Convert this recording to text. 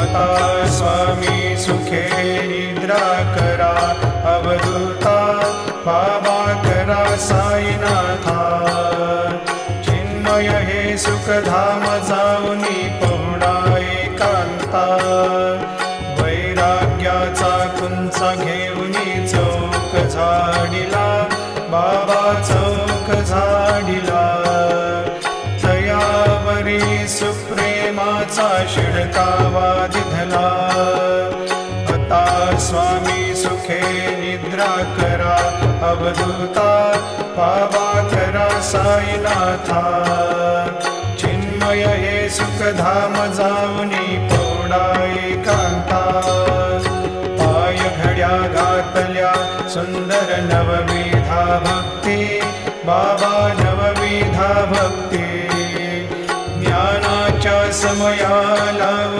आता स्वामी सुखे निद्रा करा, अवधूता बाबा करा साईनाथा। चिन्मय हे सुखधाम जाऊनी पहुडा एकांता, वैराग्याचा कुंचा घेऊनी चौक झाडिला, बाबा चौक झाडिला। तयावरी सुप्रेमाचा शिडकावा दिधला, आता स्वामी सुखे निद्रा करा, अवधूता बाबा करा साईनाथा। चिन्मय हे सुखधाम जाऊनी पौडा एकांता, पाय घड्या घातल्या सुंदर नवविधा भक्ती, बाबा नवविधा भक्ती। ज्ञानाच्या समयाला